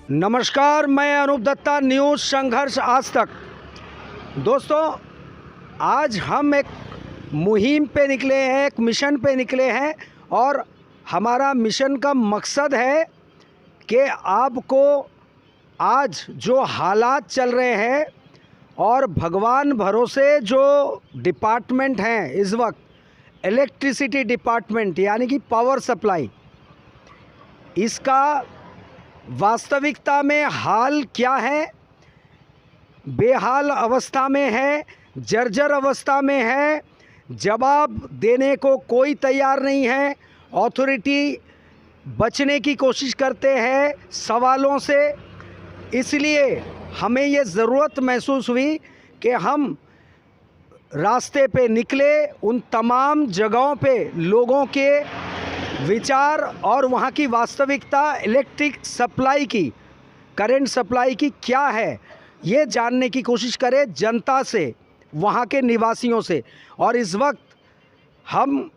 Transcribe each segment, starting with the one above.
नमस्कार, मैं अनूप दत्ता, न्यूज़ संघर्ष आज तक। दोस्तों, आज हम एक मुहिम पे निकले हैं, एक मिशन पे निकले हैं और हमारा मिशन का मकसद है कि आपको आज जो हालात चल रहे हैं और भगवान भरोसे जो डिपार्टमेंट हैं इस वक्त, इलेक्ट्रिसिटी डिपार्टमेंट यानी कि पावर सप्लाई, इसका वास्तविकता में हाल क्या है, बेहाल अवस्था में है, जर्जर अवस्था में है, जवाब देने को कोई तैयार नहीं है। अथॉरिटी बचने की कोशिश करते हैं सवालों से। इसलिए हमें ये ज़रूरत महसूस हुई कि हम रास्ते पे निकले, उन तमाम जगहों पे लोगों के विचार और वहाँ की वास्तविकता, इलेक्ट्रिक सप्लाई की, करंट सप्लाई की क्या है, ये जानने की कोशिश करें जनता से, वहाँ के निवासियों से। और हम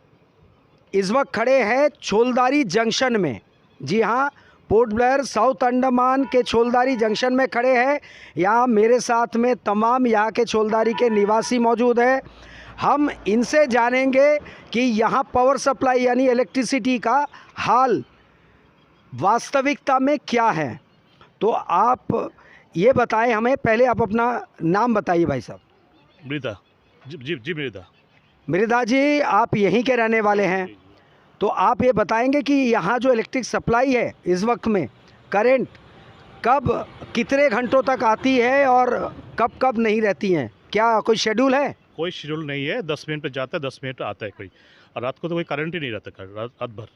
इस वक्त खड़े हैं छोलदारी जंक्शन में। जी हाँ, पोर्ट ब्लेयर साउथ अंडमान के छोलदारी जंक्शन में खड़े हैं। यहाँ मेरे साथ में तमाम यहाँ के छोलदारी के निवासी मौजूद हैं। हम इनसे जानेंगे कि यहाँ पावर सप्लाई यानी इलेक्ट्रिसिटी का हाल वास्तविकता में क्या है। तो आप ये बताएं हमें, पहले आप अपना नाम बताइए भाई साहब। मृदा जी मृदा। मृदा जी, आप यहीं के रहने वाले हैं, तो आप ये बताएंगे कि यहाँ जो इलेक्ट्रिक सप्लाई है इस वक्त में, करंट कब कितने घंटों तक आती है और कब कब नहीं रहती हैं? क्या कोई शेड्यूल है? कोई शेड्यूल नहीं है। 10 मिनट पे जाता है, 10 मिनट आता है कोई। और रात को तो कोई करंट ही नहीं रहता, रात भर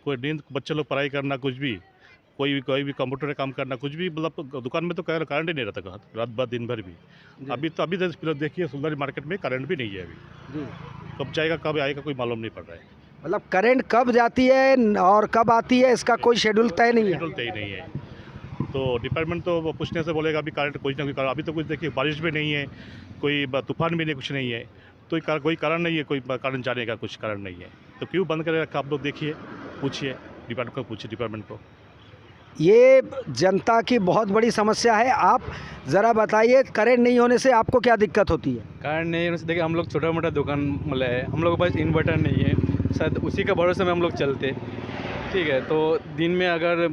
कोई नींद, बच्चे लोग पढ़ाई करना, कुछ भी, कोई भी कंप्यूटर का काम करना, कुछ भी, मतलब दुकान में तो करंट ही नहीं रहता रात भर दिन भर भी। अभी देखिए सुंदरी मार्केट में करंट भी नहीं है अभी। कब जाएगा कब आएगा कोई मालूम नहीं पड़ रहा है। मतलब करंट कब जाती है और कब आती है, इसका कोई शेड्यूल तय नहीं है? शेड्यूल तय नहीं है। तो डिपार्टमेंट तो पूछने से बोलेगा अभी करंट कुछ ना कुछ कारण। अभी तो कुछ देखिए, बारिश भी नहीं है, कोई तूफान भी नहीं, कुछ नहीं है, तो कोई कारण नहीं है, कोई कारण जाने का कुछ कारण नहीं है। तो क्यों बंद करे रखा? आप लोग देखिए, पूछिए डिपार्टमेंट को, पूछिए डिपार्टमेंट को। ये जनता की बहुत बड़ी समस्या है। आप ज़रा बताइए, करंट नहीं होने से आपको क्या दिक्कत होती है? करंट नहीं होने से देखिए, हम लोग छोटा मोटा दुकान मतलब है, हम लोग के पास इन्वर्टर नहीं है, शायद उसी के भरोसे में हम लोग चलते। ठीक है, तो दिन में अगर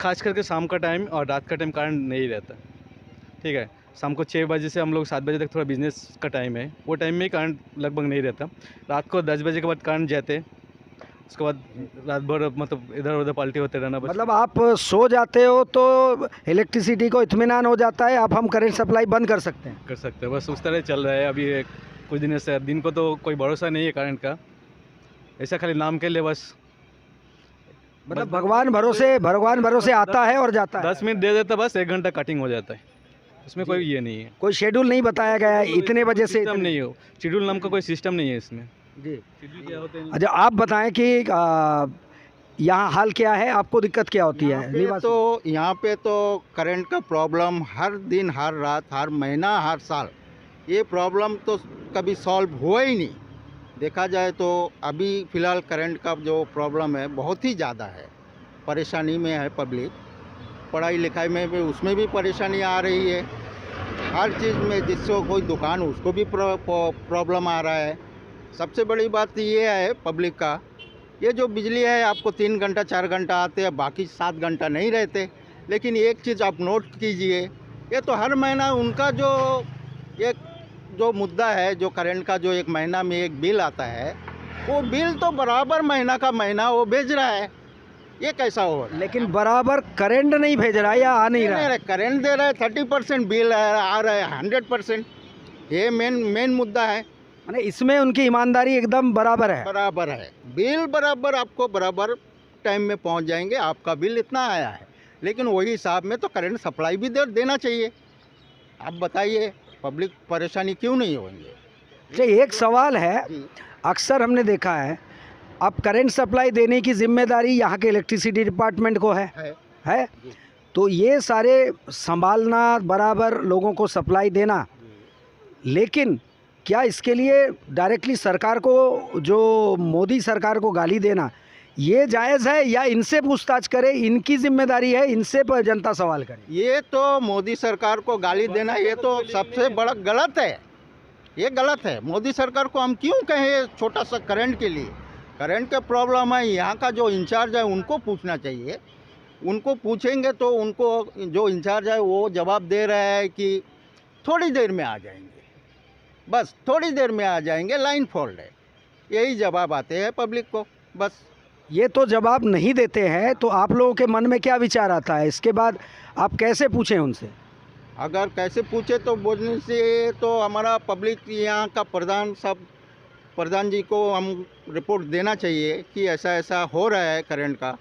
खास करके शाम का टाइम और रात का टाइम करंट नहीं रहता। ठीक है, शाम को 6 बजे से हम लोग 7 बजे तक थोड़ा बिजनेस का टाइम है, वो टाइम में करंट लगभग नहीं रहता। रात को 10 बजे के बाद करंट जाते, उसके बाद रात भर मतलब इधर उधर पलटी होते रहना। मतलब आप सो जाते हो तो इलेक्ट्रिसिटी को इत्मीनान हो जाता है, अब हम करंट सप्लाई बंद कर सकते हैं। बस उस तरह चल रहा है अभी कुछ दिनों से। दिन को तो कोई भरोसा नहीं है करंट का, ऐसा खाली नाम के लिए बस। मतलब भगवान भरोसे आता है और जाता है। 10 मिनट दे देता, बस 1 घंटा कटिंग हो जाता है, इसमें कोई ये नहीं है। कोई शेड्यूल नहीं बताया गया है इतने बजे से? सिस्टम नहीं हो, शेड्यूल नाम का कोई सिस्टम नहीं है इसमें जी। शेड्यूल क्या होते हैं? अच्छा, आप बताएं कि यहाँ हाल क्या है, आपको दिक्कत क्या होती है? तो यहाँ पे तो करंट का प्रॉब्लम हर दिन, हर रात, हर महीना, हर साल, ये प्रॉब्लम तो कभी सॉल्व हुआ ही नहीं। देखा जाए तो अभी फ़िलहाल करंट का जो प्रॉब्लम है बहुत ही ज़्यादा है, परेशानी में है पब्लिक। पढ़ाई लिखाई में भी उसमें भी परेशानी आ रही है, हर चीज़ में, जिसको कोई दुकान उसको भी प्रॉब्लम आ रहा है। सबसे बड़ी बात ये है पब्लिक का, ये जो बिजली है आपको 3 घंटा 4 घंटा आते हैं, बाकी 7 घंटा नहीं रहते। लेकिन एक चीज़ आप नोट कीजिए, ये तो हर महीना उनका जो मुद्दा है, जो करंट का जो एक महीना में एक बिल आता है, वो बिल तो बराबर महीना का महीना वो भेज रहा है। ये कैसा हो? लेकिन बराबर करंट नहीं भेज रहा है या आ नहीं रहा है? करंट दे रहा है, 30% बिल आ रहा है 100%। ये मेन मुद्दा है। माने इसमें उनकी ईमानदारी एकदम बराबर है। बराबर है, बिल बराबर आपको बराबर टाइम में पहुंच जाएंगे। आपका बिल इतना आया है, लेकिन वही हिसाब में तो करंट सप्लाई भी देना चाहिए। आप बताइए, पब्लिक परेशानी क्यों नहीं होंगे? अच्छा, एक सवाल है, अक्सर हमने देखा है, अब करंट सप्लाई देने की जिम्मेदारी यहाँ के इलेक्ट्रिसिटी डिपार्टमेंट को है? तो ये सारे संभालना, बराबर लोगों को सप्लाई देना, लेकिन क्या इसके लिए डायरेक्टली सरकार को, जो मोदी सरकार को गाली देना, ये जायज़ है या इनसे पूछताछ करें, इनकी जिम्मेदारी है, इनसे पर जनता सवाल करे? ये तो मोदी सरकार को गाली देना ये तो सबसे बड़ा गलत है, ये गलत है। मोदी सरकार को हम क्यों कहें छोटा सा करंट के लिए? करंट का प्रॉब्लम है, यहाँ का जो इंचार्ज है उनको पूछना चाहिए। उनको पूछेंगे तो उनको जो इंचार्ज है वो जवाब दे रहा है कि थोड़ी देर में आ जाएंगे, बस थोड़ी देर में आ जाएंगे, लाइन फॉल्ट है, यही जवाब आते हैं पब्लिक को बस। ये तो जवाब नहीं देते हैं, तो आप लोगों के मन में क्या विचार आता है? इसके बाद आप कैसे पूछें उनसे? अगर कैसे पूछे तो बोलने से तो हमारा पब्लिक यहाँ का प्रधान जी को हम रिपोर्ट देना चाहिए कि ऐसा ऐसा हो रहा है करंट का।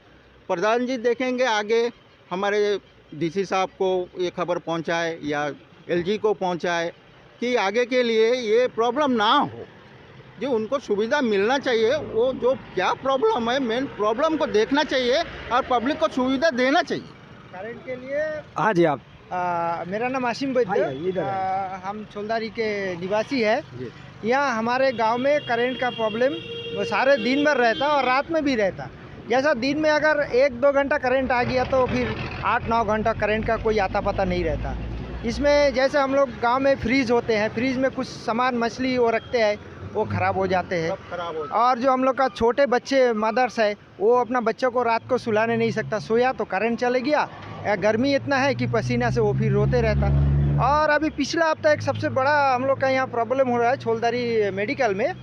प्रधान जी देखेंगे आगे, हमारे डीसी साहब को ये खबर पहुँचाए या एलजी को पहुँचाए कि आगे के लिए ये प्रॉब्लम ना हो, जो उनको सुविधा मिलना चाहिए। वो जो क्या प्रॉब्लम है, मेन प्रॉब्लम को देखना चाहिए और पब्लिक को सुविधा देना चाहिए। करंट के लिए हाँ जी, आप मेरा नाम आसिम हाँ, वैद्य, इधर है। हम छोलदारी के निवासी है। जी। यहाँ हमारे गांव में करंट का प्रॉब्लम वो सारे दिन भर रहता और रात में भी रहता। जैसा दिन में अगर 1-2 घंटा करंट आ गया तो फिर 8-9 घंटा करंट का कोई आता पता नहीं रहता। इसमें जैसे हम लोग गांव में फ्रीज होते हैं, फ्रीज में कुछ सामान मछली वो रखते हैं, वो ख़राब हो जाते हैं। और जो हम लोग का छोटे बच्चे मदर्स है, वो अपना बच्चों को रात को सुलाने नहीं सकता, सोया तो करंट चले गया, गर्मी इतना है कि पसीना से वो फिर रोते रहता। और अभी पिछला हफ्ता एक सबसे बड़ा हम लोग का यहाँ प्रॉब्लम हो रहा है छोलदारी मेडिकल में।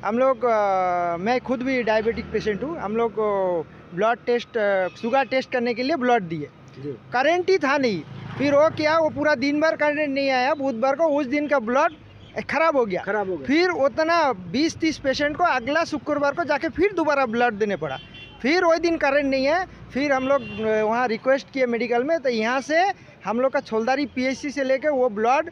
हम लोग मैं खुद भी डायबिटिक पेशेंट हूँ। हम लोग ब्लड टेस्ट, शुगर टेस्ट करने के लिए ब्लड दिए, करंट ही था नहीं। फिर वो क्या, वो पूरा दिन भर करंट नहीं आया, बुधवार को उस दिन का ब्लड खराब हो गया। फिर उतना 20-30 पेशेंट को अगला शुक्रवार को जाके फिर दोबारा ब्लड देने पड़ा। फिर वही दिन करंट नहीं है। फिर हम लोग वहाँ रिक्वेस्ट किए मेडिकल में, तो यहाँ से हम लोग का छोलदारी पीएचसी से लेके वो ब्लड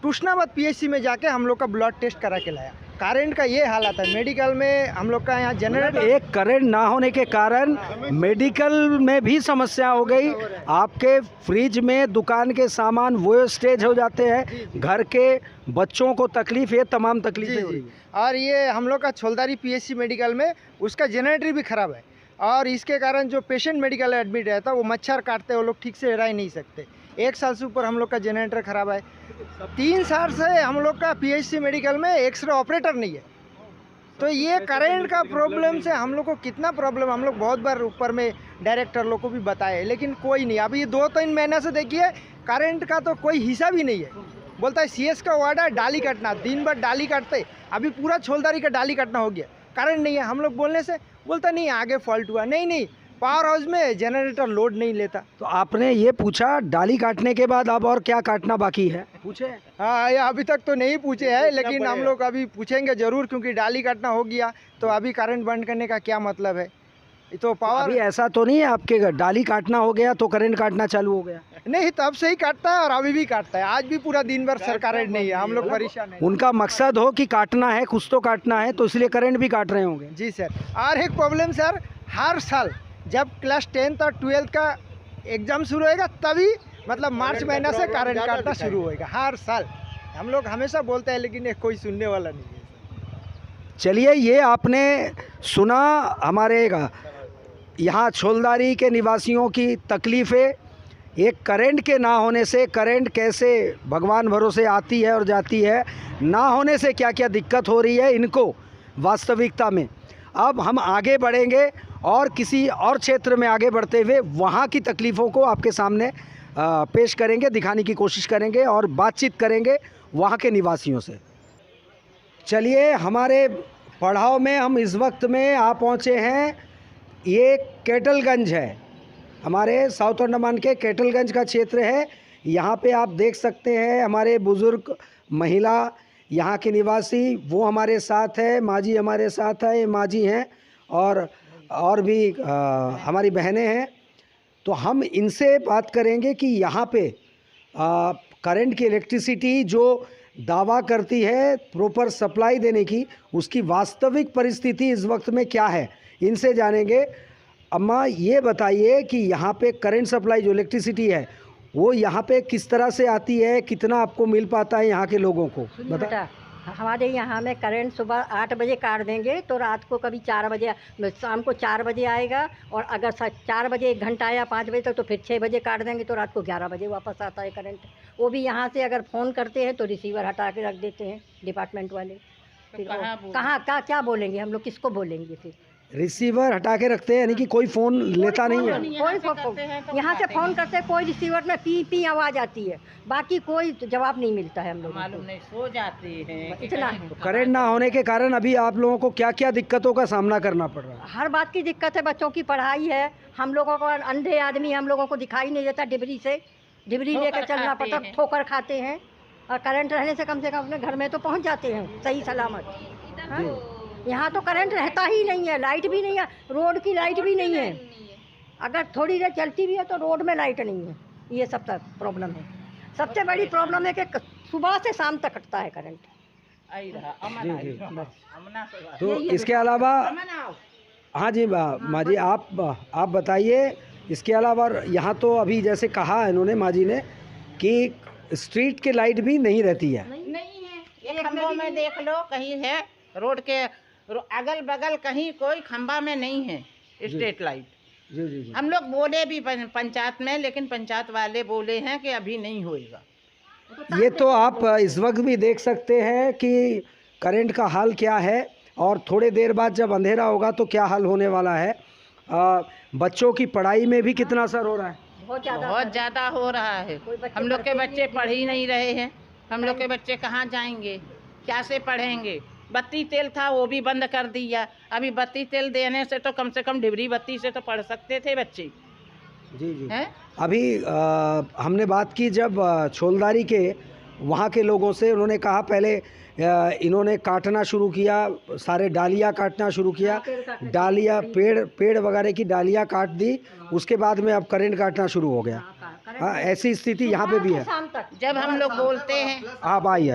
टूसनाबाद पीएचसी में जाके हम लोग का ब्लड टेस्ट करा के लाया। करंट का ये हालत है मेडिकल में। हम लोग का यहाँ जनरेटर, एक करंट ना होने के कारण मेडिकल में भी समस्या हो गई। आपके फ्रिज में दुकान के सामान वेस्टेज हो जाते हैं, घर के बच्चों को तकलीफ, ये तमाम तकलीफें हो रही हैं। और ये हम लोग का छोलदारी पीएचसी मेडिकल में उसका जनरेटर भी ख़राब है। और इसके कारण जो पेशेंट मेडिकल एडमिट रहता है वो मच्छर काटते, वो लोग ठीक से रह ही नहीं सकते। 1 साल से ऊपर हम लोग का जनरेटर ख़राब है। 3 साल से हम लोग का पीएचसी मेडिकल में एक्सरे ऑपरेटर नहीं है। तो ये करंट का प्रॉब्लम से हम लोग को कितना प्रॉब्लम, हम लोग बहुत बार ऊपर में डायरेक्टर लोग को भी बताए, लेकिन कोई नहीं। अभी 2-3 महीने से देखिए करंट का तो कोई हिसाब ही नहीं है। बोलता है सीएस का वार्ड है डाली काटना, दिन भर डाली काटते, अभी पूरा छोलदारी का डाली काटना हो गया, करंट नहीं है। हम लोग बोलने से बोलता नहीं आगे फॉल्ट हुआ, नहीं पावर हाउस में जनरेटर लोड नहीं लेता। तो आपने ये पूछा डाली काटने के बाद अब और क्या काटना बाकी है, पूछे? हाँ, ये अभी तक तो नहीं पूछे हैं, लेकिन हम लोग अभी पूछेंगे ज़रूर, क्योंकि डाली काटना हो गया तो अभी करंट बंद करने का क्या मतलब है? तो पावर अभी ऐसा तो नहीं है आपके डाली काटना हो गया तो करंट काटना चालू हो गया? नहीं, तब से ही काटता है और अभी भी काटता है। आज भी पूरा दिन भर सर करंट नहीं है, हम लोग परेशान हैं। उनका मकसद हो कि काटना है, कुछ तो काटना है, तो इसलिए करंट भी काट रहे होंगे। जी सर। और एक प्रॉब्लम सर, हर साल जब क्लास 10th और 12th का एग्ज़ाम शुरू होएगा तभी मतलब मार्च महीना से करंट काटना शुरू होएगा। हर साल हम लोग हमेशा बोलते हैं, लेकिन कोई सुनने वाला नहीं है। चलिए, ये आपने सुना हमारे यहाँ छोलदारी के निवासियों की तकलीफ़ें। एक करंट के ना होने से, करंट कैसे भगवान भरोसे आती है और जाती है, ना होने से क्या क्या दिक्कत हो रही है इनको वास्तविकता में। अब हम आगे बढ़ेंगे और किसी और क्षेत्र में आगे बढ़ते हुए वहाँ की तकलीफ़ों को आपके सामने पेश करेंगे, दिखाने की कोशिश करेंगे और बातचीत करेंगे वहाँ के निवासियों से। चलिए, हमारे पड़ाव में हम इस वक्त में आ पहुँचे हैं। ये केटलगंज है, हमारे साउथ अंडमान के केटलगंज का क्षेत्र है। यहाँ पे आप देख सकते हैं हमारे बुज़ुर्ग महिला यहाँ के निवासी, वो हमारे साथ है, माँ जी हमारे साथ है, ये माँ जी हैं और भी हमारी बहनें हैं। तो हम इनसे बात करेंगे कि यहाँ पे करंट की इलेक्ट्रिसिटी जो दावा करती है प्रॉपर सप्लाई देने की, उसकी वास्तविक परिस्थिति इस वक्त में क्या है, इनसे जानेंगे। अम्मा, ये बताइए कि यहाँ पे करंट सप्लाई जो इलेक्ट्रिसिटी है वो यहाँ पे किस तरह से आती है, कितना आपको मिल पाता है यहाँ के लोगों को? बेटा, हमारे यहाँ में करंट सुबह 8 बजे काट देंगे तो रात को कभी 4 बजे, शाम को 4 बजे आएगा, और अगर 4 बजे 1 घंटा आया 5 बजे तक तो फिर 6 बजे काट देंगे तो रात को 11 बजे वापस आता है करंट। वो भी यहाँ से अगर फ़ोन करते हैं तो रिसीवर हटा के रख देते हैं डिपार्टमेंट वाले। फिर कहाँ क्या बोलेंगे हम लोग, किसको बोलेंगे? फिर रिसीवर हटा के रखते हैं, यानी कि कोई फ़ोन लेता नहीं है। कोई यहाँ से फ़ोन करते हैं, कोई रिसीवर में पी पी आवाज़ आती है, बाकी कोई जवाब नहीं मिलता है हम लोगों को। नहीं, सो जाते हैं इतना है। तो करंट ना होने के कारण अभी आप लोगों को क्या क्या दिक्कतों का सामना करना पड़ रहा है? हर बात की दिक्कत है, बच्चों की पढ़ाई है, हम लोगों को अंधे आदमी, हम लोगों को दिखाई नहीं देता, डिबरी लेकर चलना पड़ता, ठोकर खाते हैं। और करंट रहने से कम अपने घर में तो पहुंच जाते हैं सही सलामत। हाँ? यहाँ तो करंट रहता ही नहीं है, लाइट भी नहीं है, रोड की लाइट भी नहीं है, अगर थोड़ी देर चलती भी है तो रोड में लाइट नहीं है। ये सब प्रॉब्लम है। सबसे बड़ी प्रॉब्लम है कि सुबह से शाम तक कटता है करंट। जी जी। तो इसके अलावा हाँ जी माँ जी, आप बताइए, इसके अलावा यहाँ तो अभी जैसे कहा इन्होंने माँ जी ने कि स्ट्रीट की लाइट भी नहीं रहती है। नहीं है, ये खंभों में देख लो, कहीं है रोड के अगल बगल कहीं कोई खंभा में नहीं है स्ट्रीट लाइट। जी जी जी। हम लोग बोले भी पंचायत में, लेकिन पंचायत वाले बोले हैं कि अभी नहीं होएगा। ये तो आप इस वक्त भी देख सकते हैं कि करंट का हाल क्या है, और थोड़े देर बाद जब अंधेरा होगा तो क्या हाल होने वाला है। बच्चों की पढ़ाई में भी कितना असर हो रहा है? बहुत ज़्यादा हो रहा है। हम लोग के बच्चे पढ़ ही नहीं रहे हैं। हम लोग के बच्चे कहाँ जाएंगे, क्या से पढ़ेंगे? बत्ती तेल था वो भी बंद कर दिया। अभी बत्ती तेल देने से तो कम से कम डिबरी बत्ती से तो पढ़ सकते थे बच्चे। जी जी। हैं? अभी हमने बात की जब छोलदारी के वहाँ के लोगों से, उन्होंने कहा पहले इन्होंने काटना शुरू किया, सारे डालियाँ काटना शुरू किया, डालियाँ पेड़ वगैरह की डालियाँ काट दी, उसके बाद में अब करंट काटना शुरू हो गया। हाँ, ऐसी स्थिति यहाँ पे भी है। जब हम लोग बोलते हैं आप आइए,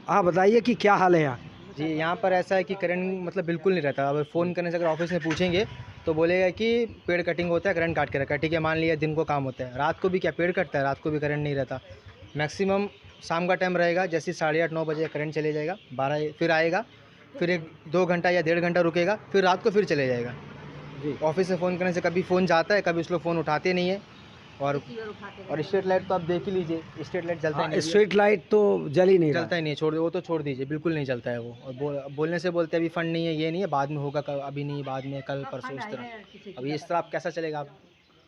हाँ बताइए कि क्या हाल है यहाँ? जी, यहाँ पर ऐसा है कि करंट मतलब बिल्कुल नहीं रहता। अगर फ़ोन करने से अगर ऑफिस में पूछेंगे तो बोलेगा कि पेड़ कटिंग होता है, करंट काट के रखा है। ठीक है, मान लिया दिन को काम होता है, रात को भी क्या पेड़ कटता है? रात को भी करंट नहीं रहता। मैक्सिमम शाम का टाइम रहेगा, जैसे 8:30-9 बजे करंट चले जाएगा, 12 फिर आएगा, फिर 1-2 घंटा या 1.5 घंटा रुकेगा, फिर रात को फिर चले जाएगा। जी, ऑफिस से फ़ोन करने से कभी फ़ोन जाता है, कभी उस लोग फ़ोन उठाते नहीं है। और स्ट्रीट लाइट तो आप देख ही लीजिए, स्ट्रीट लाइट जलता नहीं, स्ट्रीट लाइट तो जल ही नहीं रहा। चलता ही नहीं है, वो तो छोड़ दीजिए, बिल्कुल नहीं चलता है वो। और बोलने से बोलते अभी फंड नहीं है, ये नहीं है, बाद में होगा, अभी नहीं, बाद में, कल परसों, इस तरह। अभी इस तरह आप कैसा चलेगा? आप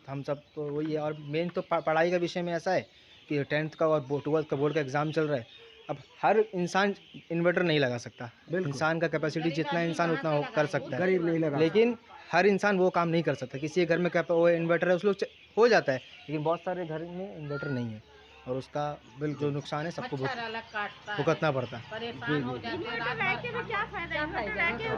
हम सब तो वही है। और मेन तो पढ़ाई का विषय में ऐसा है कि 10th का और 12th का बोर्ड का एग्ज़ाम चल रहा है। अब हर इंसान इन्वर्टर नहीं लगा सकता, इंसान का कैपेसिटी जितना इंसान उतना कर सकता है, गरीब नहीं लगा, लेकिन हर इंसान वो काम नहीं कर सकता। किसी घर में वो इन्वर्टर है, उस लोग हो जाता है, लेकिन बहुत सारे घर में इन्वर्टर नहीं है, और उसका जो नुकसान है सबको भुगतना पड़ता है।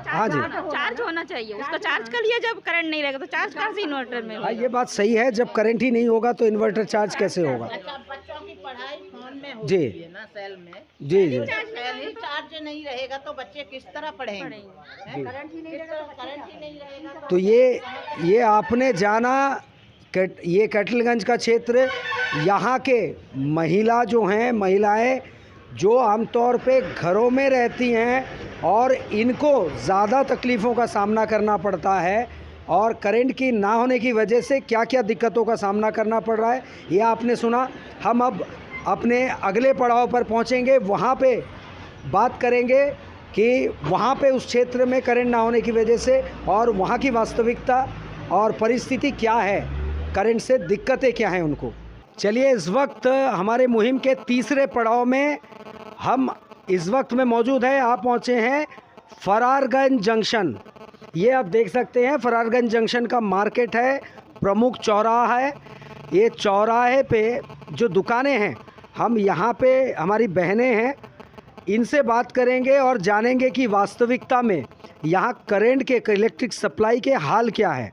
हाँ जी, चार्ज होना चाहिए, उसका चार्ज कर लिया, जब करंट नहीं रहेगा तो चार्ज कहाँ से इन्वर्टर में? हाँ ये बात सही है, जब करंट ही नहीं होगा तो इन्वर्टर चार्ज कैसे होगा? बच्चों की पढ़ाई फोन में जी होती है ना, सेल में। जी जी। सेल ही चार्ज नहीं रहेगा तो बच्चे किस तरह पढ़ेंगे? करंट ही नहीं रहेगा तो ये आपने जाना ये कैटलगंज का क्षेत्र, यहाँ के महिलाएं जो आमतौर पे घरों में रहती हैं और इनको ज़्यादा तकलीफ़ों का सामना करना पड़ता है, और करंट की ना होने की वजह से क्या क्या दिक्कतों का सामना करना पड़ रहा है ये आपने सुना। हम अब अपने अगले पड़ाव पर पहुँचेंगे, वहाँ पे बात करेंगे कि वहाँ पे उस क्षेत्र में करंट ना होने की वजह से और वहाँ की वास्तविकता और परिस्थिति क्या है, करंट से दिक्कतें क्या हैं उनको। चलिए, इस वक्त हमारे मुहिम के तीसरे पड़ाव में हम इस वक्त में मौजूद हैं। आप पहुँचे हैं फरारगंज जंक्शन। ये आप देख सकते हैं फरारगंज जंक्शन का मार्केट है, प्रमुख चौराहा है। ये चौराहे पे जो दुकानें हैं, हम यहाँ पे हमारी बहनें हैं, इनसे बात करेंगे और जानेंगे कि वास्तविकता में यहाँ करंट के इलेक्ट्रिक सप्लाई के हाल क्या है।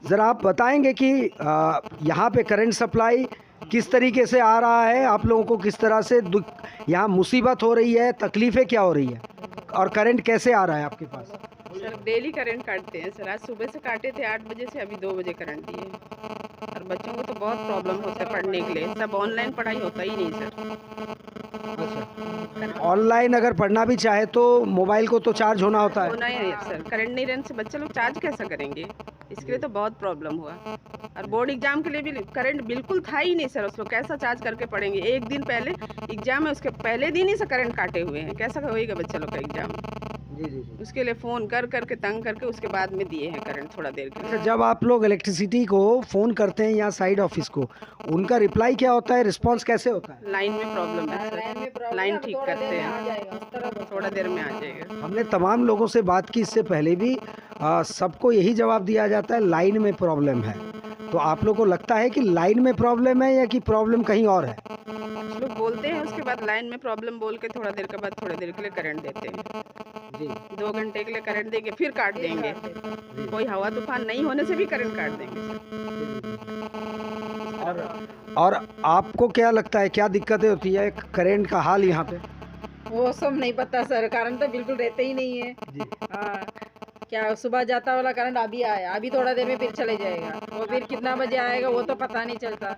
ज़रा आप बताएंगे कि यहाँ पे करंट सप्लाई किस तरीके से आ रहा है, आप लोगों को किस तरह से यहाँ मुसीबत हो रही है, तकलीफ़ें क्या हो रही है, और करंट कैसे आ रहा है आपके पास? सर डेली करंट काटते हैं सर। आज सुबह से काटे थे 8 बजे से अभी 2 बजे करंट दिए, और बच्चों को तो बहुत प्रॉब्लम होता है पढ़ने के लिए। सब ऑनलाइन पढ़ाई होता ही नहीं सर। अच्छा, ऑनलाइन अगर पढ़ना भी चाहे तो मोबाइल को तो चार्ज होना होता है। होना ही नहीं सर, करंट नहीं रहने से बच्चे लोग चार्ज कैसा करेंगे, इसके लिए तो बहुत प्रॉब्लम हुआ। और बोर्ड एग्जाम के लिए भी करंट बिल्कुल था ही नहीं सर, उस लोग कैसा चार्ज करके पढ़ेंगे। एक दिन पहले एग्जाम है, उसके पहले दिन ही से करंट काटे हुए हैं, कैसा होएगा बच्चा लोग का एग्जाम। जी। उसके लिए फ़ोन कर करके तंग करके उसके बाद में दिए हैं करंट थोड़ा देर के लिए। अच्छा, जब आप लोग इलेक्ट्रिसिटी को फ़ोन करते हैं या साइड ऑफिस को, उनका रिप्लाई क्या होता है, रिस्पांस कैसे होता है? लाइन में प्रॉब्लम है सर, लाइन ठीक करते हैं, थोड़ा देर में आ जाएगा। हमने तमाम लोगों से बात की इससे पहले भी, सबको यही जवाब दिया जाता है लाइन में प्रॉब्लम है। तो आप लोग को लगता है कि लाइन में प्रॉब्लम है या कि प्रॉब्लम कहीं और है? कुछ लोग बोलते हैं, उसके बाद लाइन में प्रॉब्लम बोल के थोड़ा देर के बाद थोड़ी देर के लिए करंट देते हैं। जी। 2 घंटे के लिए करंट देंगे, फिर काट देंगे। कोई हवा तूफान नहीं होने से भी करंट काट देंगे सर। और आपको क्या लगता है, क्या दिक्कतें होती है करंट का हाल यहाँ पे? वो सब नहीं पता सर, करंट तो बिल्कुल रहते ही नहीं है। हाँ, क्या सुबह जाता वाला करंट अभी आया, अभी थोड़ा देर में फिर चले जाएगा, वो फिर कितना बजे आएगा वो तो पता नहीं चलता।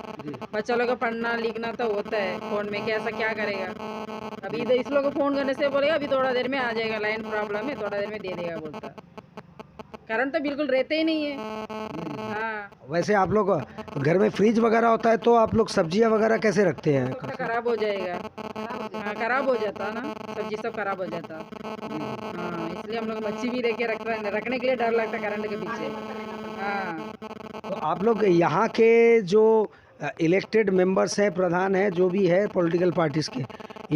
बच्चा लोग को पढ़ना लिखना तो होता है, फ़ोन में कैसा क्या करेगा। अभी इधर इस लोग को फ़ोन करने से बोलेगा अभी थोड़ा देर में आ जाएगा, लाइन प्रॉब्लम है, थोड़ा देर में दे देगा बोलता। करंट तो बिल्कुल रहते ही नहीं है। हाँ, वैसे आप लोग घर में फ्रिज वगैरह होता है तो आप लोग सब्जियां वगैरह कैसे रखते हैं? तो खराब हो जाएगा। हाँ, खराब हो जाता ना, सब्जी सब खराब हो जाता। हाँ, इसलिए हम लोग मच्छी भी लेके रखने के लिए डर लगता करंट के पीछे। हाँ, तो आप लोग यहाँ के जो इलेक्टेड मेंबर्स हैं, प्रधान हैं, जो भी है पॉलिटिकल पार्टीज़ के,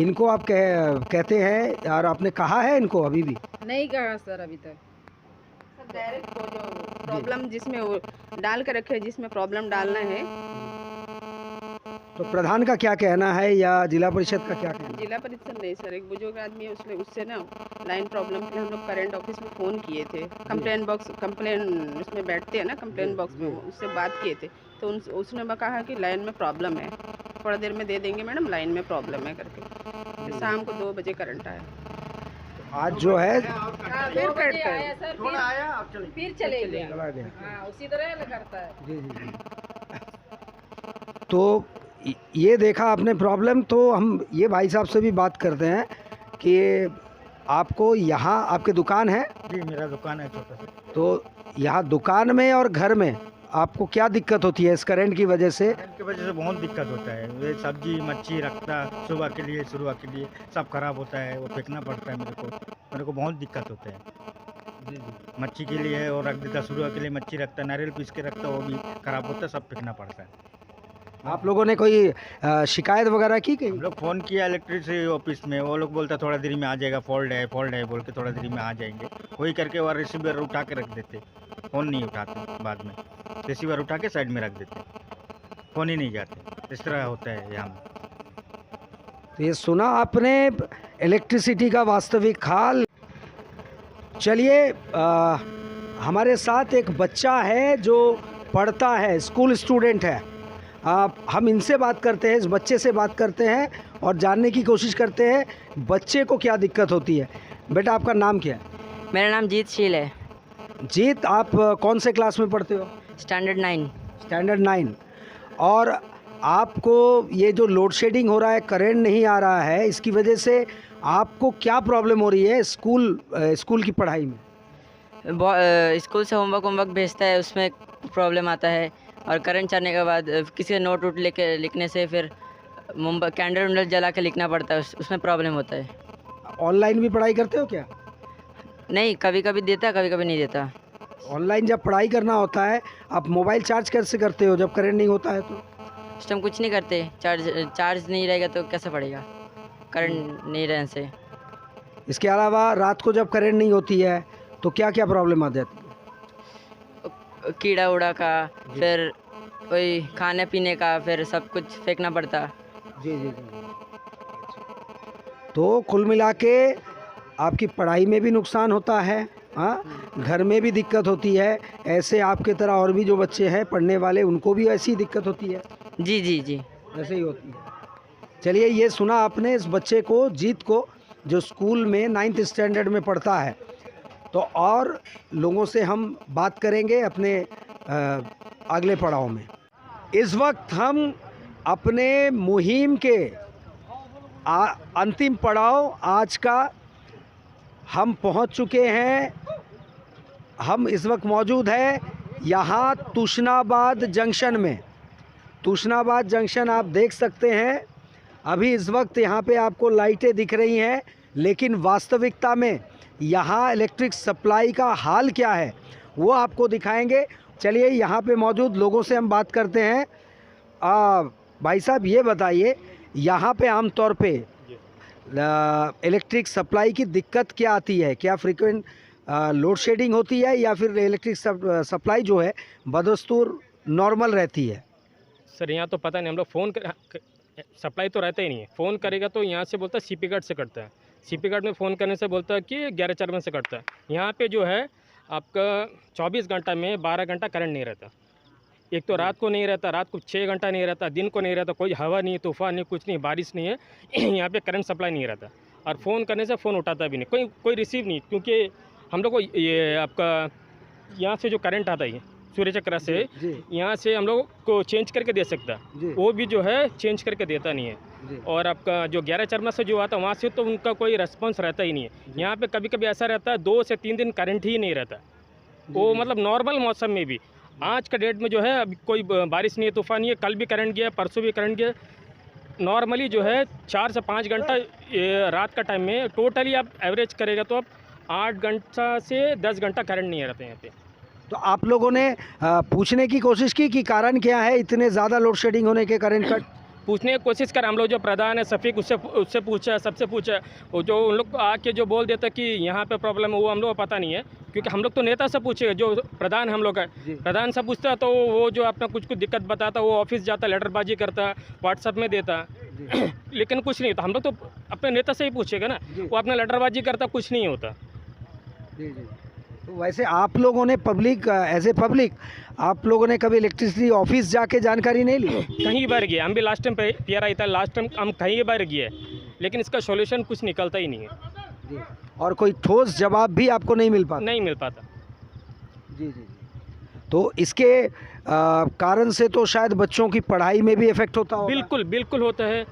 इनको आप कहते हैं और आपने कहा है इनको? अभी भी नहीं कहा सर अभी तक। डायरेक्ट वो जो प्रॉब्लम जिसमें वो डाल के रखे, जिसमें प्रॉब्लम डालना है। तो प्रधान का क्या कहना है या जिला परिषद का क्या कहना है? जिला परिषद नहीं सर, एक बुजुर्ग आदमी है, उससे ना लाइन प्रॉब्लम के लिए हम लोग करंट ऑफिस में फ़ोन किए थे। कंप्लेन उसमें बैठते हैं ना, कंप्लेन बॉक्स में, उससे बात किए थे। तो उसने कहा कि लाइन में प्रॉब्लम है, थोड़ा देर में दे देंगे मैडम, लाइन में प्रॉब्लम है करके। फिर शाम को 2 बजे करंट आया। आज जो है फिर कट आया सर, फिर चले गया। चला गया। हाँ, उसी तरह करता है। जी। तो ये देखा आपने प्रॉब्लम। तो हम ये भाई साहब से भी बात करते हैं कि आपको यहाँ, आपके दुकान है? जी, मेरा दुकान है छोटा सा। तो यहाँ दुकान में और घर में आपको क्या दिक्कत होती है इस करंट की वजह से? करंट की वजह से बहुत दिक्कत होता है। ये सब्जी मच्छी रखता सुबह के लिए, सब खराब होता है, वो फेंकना पड़ता है मेरे को बहुत दिक्कत होता है। मच्छी के लिए और रख देता, सुबह के लिए मच्छी रखता, नारियल पीस के रखता, वो भी खराब होता है, सब फेंकना पड़ता है। आप लोगों ने कोई शिकायत वगैरह की कहीं? हम लोग फ़ोन किया इलेक्ट्रिसिटी ऑफिस में, वो लोग बोलता थोड़ा देर में आ जाएगा, फॉल्ट है बोल के थोड़ा देर में आ जाएंगे। वही करके वो रिसीवर उठा के रख देते, फ़ोन नहीं उठाते, बाद में रिसीवर उठा के साइड में रख देते, फ़ोन ही नहीं जाते। इस तरह होता है यहाँ में। तो ये सुना आपने इलेक्ट्रिसिटी का वास्तविक हाल। चलिए, हमारे साथ एक बच्चा है जो पढ़ता है, स्कूल स्टूडेंट है। हम इनसे बात करते हैं, इस बच्चे से बात करते हैं और जानने की कोशिश करते हैं बच्चे को क्या दिक्कत होती है। बेटा, आपका नाम क्या है? मेरा नाम जीतशील है। जीत, आप कौन से क्लास में पढ़ते हो? स्टैंडर्ड 9। स्टैंडर्ड 9। और आपको ये जो लोड शेडिंग हो रहा है, करंट नहीं आ रहा है, इसकी वजह से आपको क्या प्रॉब्लम हो रही है स्कूल की पढ़ाई में? स्कूल से होमवर्क भेजता है, उसमें प्रॉब्लम आता है। और करंट चलने के बाद किसी नोट वोट लेके लिखने से फिर कैंडल वंडल जला के लिखना पड़ता है, उसमें प्रॉब्लम होता है। ऑनलाइन भी पढ़ाई करते हो क्या? नहीं, कभी कभी देता है, कभी कभी नहीं देता। ऑनलाइन जब पढ़ाई करना होता है, आप मोबाइल चार्ज कैसे करते हो जब करंट नहीं होता है? तो उस टाइम कुछ नहीं करते, चार्ज नहीं रहेगा तो कैसे पड़ेगा करंट नहीं रहने से। इसके अलावा रात को जब करंट नहीं होती है तो क्या क्या प्रॉब्लम आ जाती है? कीड़ा उड़ा का, फिर कोई खाने पीने का, फिर सब कुछ फेंकना पड़ता। जी। तो कुल मिला के आपकी पढ़ाई में भी नुकसान होता है, हाँ, घर में भी दिक्कत होती है। ऐसे आपके तरह और भी जो बच्चे हैं पढ़ने वाले, उनको भी ऐसी दिक्कत होती है? जी। ऐसे ही होती है। चलिए, ये सुना आपने इस बच्चे को, जीत को, जो स्कूल में 9th स्टैंडर्ड में पढ़ता है। तो और लोगों से हम बात करेंगे अपने अगले पड़ाव में। इस वक्त हम अपने मुहिम के अंतिम पड़ाव आज का हम पहुंच चुके हैं। हम इस वक्त मौजूद है यहाँ तुशनाबाद जंक्शन में। तुशनाबाद जंक्शन आप देख सकते हैं। अभी इस वक्त यहाँ पे आपको लाइटें दिख रही हैं, लेकिन वास्तविकता में यहाँ इलेक्ट्रिक सप्लाई का हाल क्या है वो आपको दिखाएंगे। चलिए यहाँ पे मौजूद लोगों से हम बात करते हैं। भाई साहब ये बताइए, यहाँ पे आमतौर पे इलेक्ट्रिक सप्लाई की दिक्कत क्या आती है? क्या फ्रीक्वेंट लोड शेडिंग होती है या फिर इलेक्ट्रिक सप्लाई जो है बदस्तूर नॉर्मल रहती है? सर यहाँ तो पता नहीं, हम लोग फ़ोन सप्लाई तो रहता ही नहीं है। फ़ोन करेगा तो यहाँ से बोलता है सीपी कार्ड से करता है, सीपी कार्ड में फ़ोन करने से बोलता है कि 11 से करता है। यहाँ पे जो है आपका 24 घंटा में 12 घंटा करंट नहीं रहता। एक तो रात को नहीं रहता, रात को 6 घंटा नहीं रहता, दिन को नहीं रहता, कोई हवा नहीं, तूफान नहीं, कुछ नहीं, बारिश नहीं है। यहाँ पे करंट सप्लाई नहीं रहता। और फ़ोन करने से फ़ोन उठाता भी नहीं, कोई रिसीव नहीं, क्योंकि हम लोग को ये आपका यहाँ से जो करंट आता है सूर्य चक्र से, यहाँ से हम लोग को चेंज करके दे सकता है, वो भी जो है चेंज करके देता नहीं है। और आपका जो 11 से जो आता है वहाँ से तो उनका कोई रेस्पॉन्स रहता ही नहीं है। यहाँ पे कभी कभी ऐसा रहता है 2 से 3 दिन करंट ही नहीं रहता, वो मतलब नॉर्मल मौसम में भी। आज का डेट में जो है अभी कोई बारिश नहीं है, तूफान नहीं है, कल भी करंट गया, परसों भी करंट गया। नॉर्मली जो है 4 से 5 घंटा रात का टाइम में टोटली आप एवरेज करेगा तो आप 8 घंटा से 10 घंटा करंट नहीं रहते यहाँ पे। तो आप लोगों ने पूछने की कोशिश की कि कारण क्या है इतने ज़्यादा लोड शेडिंग होने के करंट कट? पूछने की कोशिश कर, हम लोग जो प्रधान है सफ़ीक उससे पूछा, सबसे पूछा, वो जो उन लोग आके जो बोल देता कि यहाँ पे प्रॉब्लम है वो हम लोग को पता नहीं है, क्योंकि हम लोग तो नेता से पूछे, जो प्रधान हम लोग का प्रधान से पूछता तो वो जो अपना कुछ दिक्कत बताता, वो ऑफिस जाता, लेटरबाजी करता, व्हाट्सअप में देता, लेकिन कुछ नहीं होता। हम लोग तो अपने नेता से ही पूछेगा ना, वो अपना लेटरबाजी करता, कुछ नहीं होता। तो वैसे आप लोगों ने पब्लिक एज ए पब्लिक आप लोगों ने कभी इलेक्ट्रिसिटी ऑफिस जाके जानकारी नहीं ली? कहीं बार गया, हम भी लास्ट टाइम PRI था, लास्ट टाइम हम कहीं बार गए, लेकिन इसका सॉल्यूशन कुछ निकलता ही नहीं है। और कोई ठोस जवाब भी आपको नहीं मिल पाता? नहीं मिल पाता। जी। तो इसके कारण से तो शायद बच्चों की पढ़ाई में भी इफेक्ट होता होगा? बिल्कुल होता है।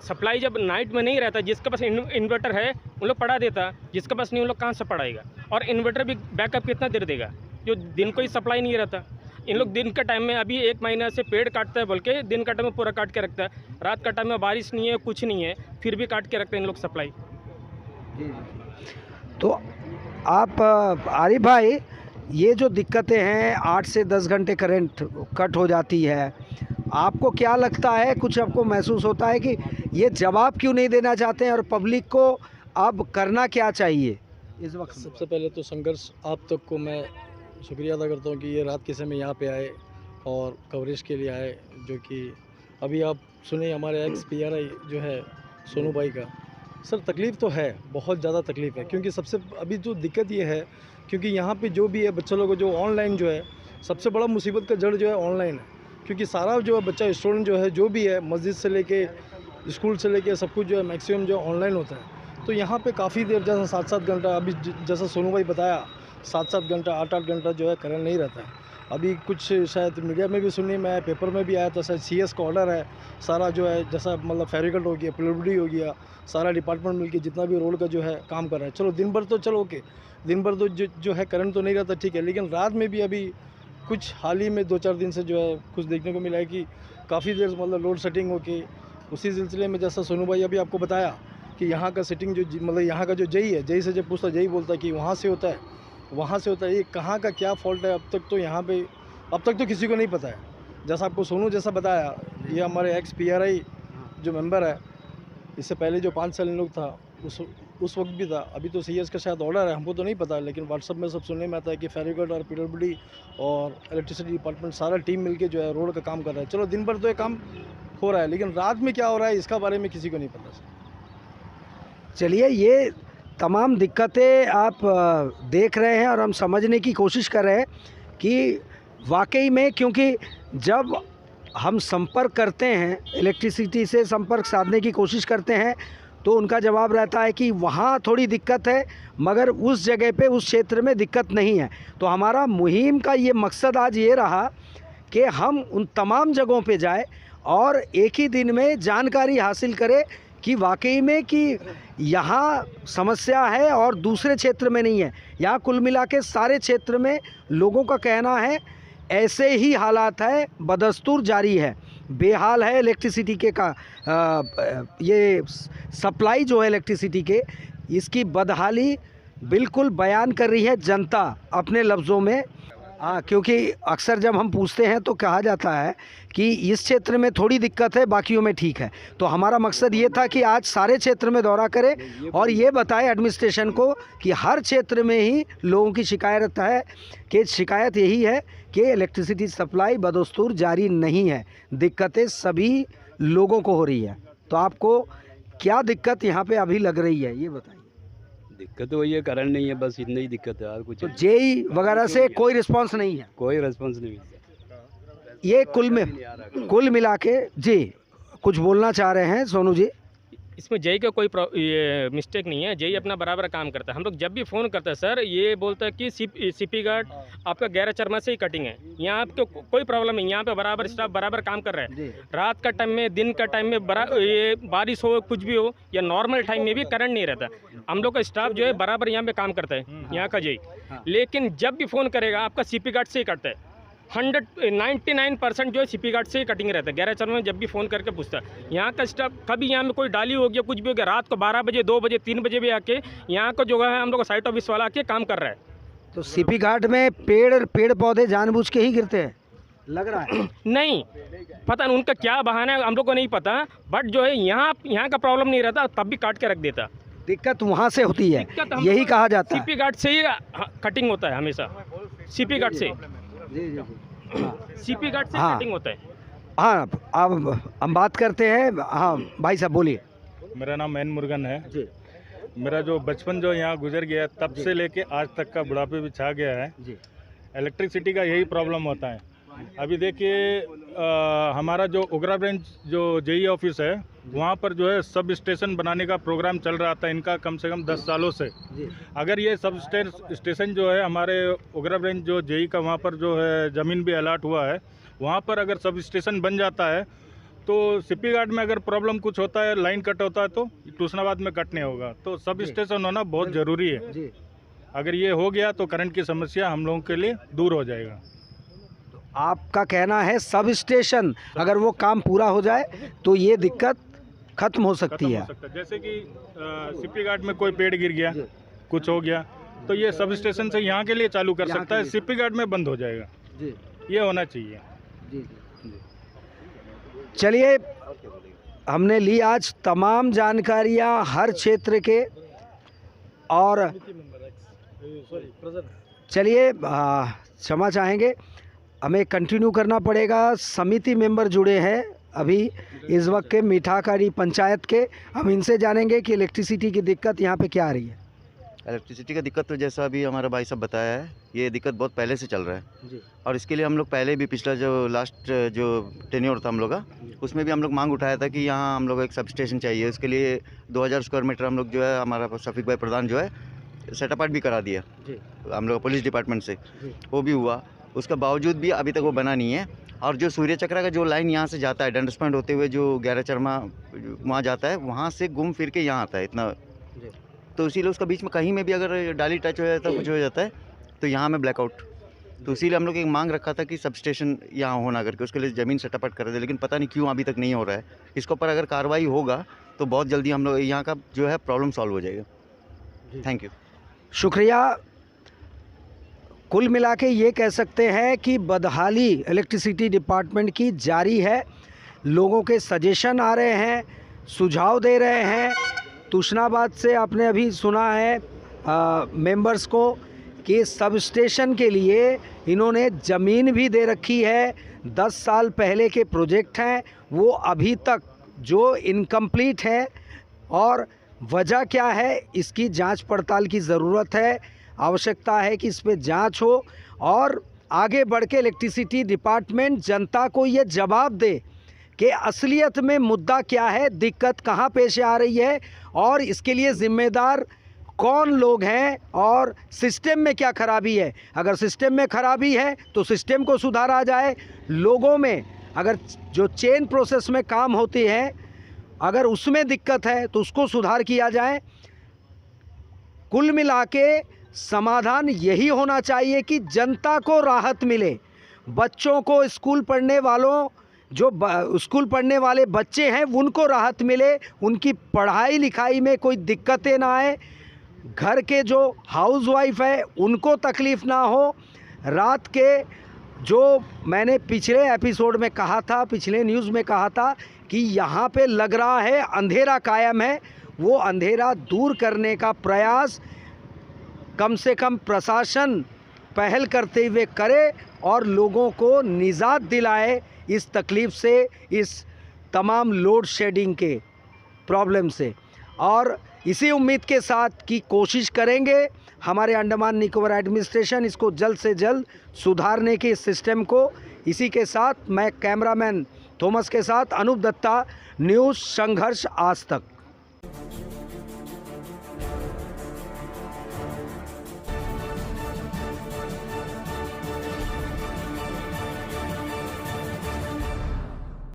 सप्लाई जब नाइट में नहीं रहता, जिसके पास इन्वर्टर है उन लोग पढ़ा देता, जिसके पास नहीं उन लोग कहाँ से पढ़ाएगा? और इन्वर्टर भी बैकअप कितना देर देगा, जो दिन को ही सप्लाई नहीं रहता। इन लोग दिन का टाइम में अभी 1 महीना से पेड़ काटता है बोल के दिन का टाइम में पूरा काट के रखता है, रात का टाइम में बारिश नहीं है, कुछ नहीं है, फिर भी काट के रखते हैं इन लोग सप्लाई। तो आप आरिफ भाई, ये जो दिक्कतें हैं 8 से 10 घंटे करंट कट हो जाती है, आपको क्या लगता है, कुछ आपको महसूस होता है कि ये जवाब क्यों नहीं देना चाहते हैं और पब्लिक को अब करना क्या चाहिए इस वक्त? सबसे पहले तो संघर्ष आप तक को मैं शुक्रिया अदा करता हूँ कि ये रात के समय यहाँ पे आए और कवरेज के लिए आए, जो कि अभी आप सुने हमारे PRI जो है सोनू भाई का। सर तकलीफ़ तो है, बहुत ज़्यादा तकलीफ़ है, क्योंकि सबसे अभी जो दिक्कत ये है, क्योंकि यहाँ पे जो भी है बच्चों लोगों को जो ऑनलाइन जो है, सबसे बड़ा मुसीबत का जड़ जो है ऑनलाइन है, क्योंकि सारा जो है बच्चा स्टूडेंट जो है जो भी है मस्जिद से लेके स्कूल से लेके सब कुछ जो है मैक्सिमम जो ऑनलाइन होता है। तो यहाँ पे काफ़ी देर जैसा 7-7 घंटा, अभी जैसा सोनू भाई बताया 7-7 घंटा 8-8 घंटा जो है करंट नहीं रहता है। अभी कुछ शायद मीडिया में भी सुनी, मैं पेपर में भी आया था, शायद CS का ऑर्डर है, सारा जो है जैसा मतलब फेरिकल्ट हो गया, PWD हो गया, सारा डिपार्टमेंट मिलके जितना भी रोड का जो है काम कर रहा है। चलो दिन भर तो चलो ओके, दिन भर तो जो है करंट तो नहीं रहता, ठीक है, लेकिन रात में भी अभी कुछ हाल ही में 2-4 दिन से जो है कुछ देखने को मिला है कि काफ़ी देर मतलब लोड सेटिंग होके, उसी सिलसिले में जैसा सोनू भाई अभी आपको बताया कि यहाँ का सेटिंग जो मतलब यहाँ का जो जई है, जई से जब पूछता जई बोलता है कि वहाँ से होता है, वहाँ से होता है। ये कहाँ का क्या फॉल्ट है अब तक तो यहाँ पे अब तक तो किसी को नहीं पता है। जैसा आपको सोनू जैसा बताया, ये हमारे PRI जो मेंबर है, इससे पहले जो 5 साल इन लोग था उस वक्त भी था। अभी तो CS का शायद ऑर्डर है, हमको तो नहीं पता, लेकिन व्हाट्सअप में सब सुनने में आता है कि फेरिकल्ट और PWD और इलेक्ट्रिसिटी डिपार्टमेंट सारा टीम मिलके जो है रोड का काम कर रहा है। चलो दिन भर तो ये काम हो रहा है, लेकिन रात में क्या हो रहा है इसका बारे में किसी को नहीं पता। चलिए, ये तमाम दिक्कतें आप देख रहे हैं और हम समझने की कोशिश कर रहे हैं कि वाकई में, क्योंकि जब हम संपर्क करते हैं, इलेक्ट्रिसिटी से संपर्क साधने की कोशिश करते हैं, तो उनका जवाब रहता है कि वहाँ थोड़ी दिक्कत है, मगर उस जगह पे उस क्षेत्र में दिक्कत नहीं है। तो हमारा मुहिम का ये मकसद आज ये रहा कि हम उन तमाम जगहों पे जाए और एक ही दिन में जानकारी हासिल करें कि वाकई में कि यहाँ समस्या है और दूसरे क्षेत्र में नहीं है। यहाँ कुल मिला के सारे क्षेत्र में लोगों का कहना है ऐसे ही हालात है, बदस्तूर जारी है, बेहाल है इलेक्ट्रिसिटी के का ये सप्लाई जो है इलेक्ट्रिसिटी के, इसकी बदहाली बिल्कुल बयान कर रही है जनता अपने लफ्ज़ों में। क्योंकि अक्सर जब हम पूछते हैं तो कहा जाता है कि इस क्षेत्र में थोड़ी दिक्कत है, बाकियों में ठीक है। तो हमारा मकसद ये था कि आज सारे क्षेत्र में दौरा करें और ये बताएं एडमिनिस्ट्रेशन को कि हर क्षेत्र में ही लोगों की शिकायत है, कि शिकायत यही है कि इलेक्ट्रिसिटी सप्लाई बदस्तूर जारी नहीं है, दिक्कतें सभी लोगों को हो रही है। तो आपको क्या दिक्कत यहाँ पे अभी लग रही है ये बताइए। दिक्कत वही है, करंट नहीं है, बस इतनी ही दिक्कत है और कुछ तो जेई वगैरह से कोई रिस्पांस नहीं है? कोई रिस्पांस नहीं मिलता। ये कुल मिला के जी कुछ बोलना चाह रहे हैं सोनू जी? इसमें जेई का कोई ये मिस्टेक नहीं है, जेई अपना बराबर काम करता है। हम लोग जब भी फ़ोन करते हैं सर ये बोलता है कि सीपी गार्ड आपका 11 चरमा से ही कटिंग है, यहाँ आपको कोई प्रॉब्लम नहीं, यहाँ पे बराबर स्टाफ बराबर काम कर रहे हैं। रात का टाइम में, दिन का टाइम में, ये बारिश हो कुछ भी हो या नॉर्मल टाइम में भी करंट नहीं रहता। हम लोग का स्टाफ जो है बराबर यहाँ पे काम करता है, यहाँ का जेई। लेकिन जब भी फ़ोन करेगा आपका सीपी गार्ड से ही करता है। 99% जो है सीपी गार्ड से ही कटिंग रहता है। 11 चरण में जब भी फ़ोन करके पूछता है यहाँ का स्टाफ, कभी यहाँ में कोई डाली हो गया कुछ भी हो गया, रात को 12 बजे 2 बजे 3 बजे भी आके यहाँ का जो है हम लोग का साइट ऑफिस वाला आके काम कर रहा है। तो सीपी गार्ड में पेड़ पौधे जानबूझ के ही गिरते हैं लग रहा है? नहीं पता नहीं उनका क्या बहाना है, हम लोग को नहीं पता, बट जो है यहाँ का प्रॉब्लम नहीं रहता, तब भी काट के रख देता। दिक्कत वहाँ से होती है, यही कहा जाता है। सीपी गार्ड से ही कटिंग होता है हमेशा, सीपी गार्ड से सीपी गार्ड से कटिंग होता है। हाँ, अब हम बात करते हैं। हाँ भाई साहब बोलिए। मेरा नाम एन मुर्गन है। मेरा जो बचपन जो यहाँ गुजर गया तब से लेके आज तक का बुढ़ापे भी छा गया है। इलेक्ट्रिसिटी का यही प्रॉब्लम होता है। अभी देखिए हमारा जो ओगरा ब्रांच जो जेई ऑफिस है वहाँ पर जो है सब स्टेशन बनाने का प्रोग्राम चल रहा था इनका कम से कम 10 सालों से। अगर ये सब स्टेशन जो है हमारे ओगरा ब्रांच जो जेई का वहाँ पर जो है ज़मीन भी अलाट हुआ है, वहाँ पर अगर सब स्टेशन बन जाता है तो सीपी गार्ड में अगर प्रॉब्लम कुछ होता है, लाइन कट होता है तो टूसनाबाद में कट नहीं होगा। तो सब स्टेशन होना बहुत ज़रूरी है। अगर ये हो गया तो करंट की समस्या हम लोगों के लिए दूर हो जाएगा। आपका कहना है सब स्टेशन अगर वो काम पूरा हो जाए तो ये दिक्कत खत्म हो सकती है। जैसे कि सीपी गार्ड में कोई पेड़ गिर गया, कुछ हो गया, तो ये सब स्टेशन से यहाँ के लिए चालू कर सकता है, सीपी गार्ड में बंद हो जाएगा। ये होना चाहिए। चलिए, हमने ली आज तमाम जानकारियाँ हर क्षेत्र के, और चलिए क्षमा चाहेंगे, हमें कंटिन्यू करना पड़ेगा। समिति मेंबर जुड़े हैं अभी इस वक्त के मीठाकारी पंचायत के, हम इनसे जानेंगे कि इलेक्ट्रिसिटी की दिक्कत यहाँ पे क्या आ रही है। इलेक्ट्रिसिटी का दिक्कत तो जैसा अभी हमारा भाई साहब बताया है, ये दिक्कत बहुत पहले से चल रहा है जी। और इसके लिए हम लोग पहले भी पिछला जो लास्ट जो टेन्योर था हम लोग का, उसमें भी हम लोग मांग उठाया था कि यहाँ हम लोग एक सब स्टेशन चाहिए। उसके लिए 2000 स्क्वायर मीटर हम लोग जो है हमारा शफीक भाई प्रधान जो है सेटअप भी करा दिया हम लोग पुलिस डिपार्टमेंट से, वो भी हुआ। उसका बावजूद भी अभी तक वो बना नहीं है। और जो सूर्य चक्रा का जो लाइन यहाँ से जाता है डंडस पॉइंट होते हुए जो 11 चरमा वहाँ जाता है, वहाँ से घूम फिर के यहाँ आता है इतना, तो इसीलिए उसका बीच में कहीं में भी अगर डाली टच हो जाता है, कुछ हो जाता है तो यहाँ में ब्लैकआउट। तो इसीलिए हम लोग एक मांग रखा था कि सब स्टेशन यहाँ होना करके, उसके लिए ज़मीन सेटअप कर दे, लेकिन पता नहीं क्यों अभी तक नहीं हो रहा है। इसके ऊपर अगर कार्रवाई होगा तो बहुत जल्दी हम लोग यहाँ का जो है प्रॉब्लम सॉल्व हो जाएगा। थैंक यू, शुक्रिया। कुल मिला के ये कह सकते हैं कि बदहाली इलेक्ट्रिसिटी डिपार्टमेंट की जारी है। लोगों के सजेशन आ रहे हैं, सुझाव दे रहे हैं। तुशनाबाद से आपने अभी सुना है मेंबर्स को कि सब स्टेशन के लिए इन्होंने ज़मीन भी दे रखी है। 10 साल पहले के प्रोजेक्ट हैं, वो अभी तक जो इनकम्प्लीट है, और वजह क्या है इसकी जांच पड़ताल की ज़रूरत है। आवश्यकता है कि इस पे जांच हो और आगे बढ़ के इलेक्ट्रिसिटी डिपार्टमेंट जनता को ये जवाब दे कि असलियत में मुद्दा क्या है, दिक्कत कहाँ पेश आ रही है और इसके लिए ज़िम्मेदार कौन लोग हैं और सिस्टम में क्या खराबी है। अगर सिस्टम में खराबी है तो सिस्टम को सुधारा जाए। लोगों में अगर जो चेन प्रोसेस में काम होती है अगर उसमें दिक्कत है तो उसको सुधार किया जाए। कुल मिला के समाधान यही होना चाहिए कि जनता को राहत मिले, बच्चों को, स्कूल पढ़ने वालों, जो स्कूल पढ़ने वाले बच्चे हैं उनको राहत मिले, उनकी पढ़ाई लिखाई में कोई दिक्कतें ना आए, घर के जो हाउसवाइफ है उनको तकलीफ़ ना हो। रात के जो मैंने पिछले एपिसोड में कहा था, पिछले न्यूज़ में कहा था कि यहाँ पे लग रहा है अंधेरा कायम है, वो अंधेरा दूर करने का प्रयास कम से कम प्रशासन पहल करते हुए करे और लोगों को निजात दिलाए इस तकलीफ़ से, इस तमाम लोड शेडिंग के प्रॉब्लम से। और इसी उम्मीद के साथ कि कोशिश करेंगे हमारे अंडमान निकोबार एडमिनिस्ट्रेशन इसको जल्द से जल्द सुधारने के इस सिस्टम को। इसी के साथ मैं कैमरामैन थॉमस के साथ अनूप दत्ता, न्यूज़ संघर्ष आज तक।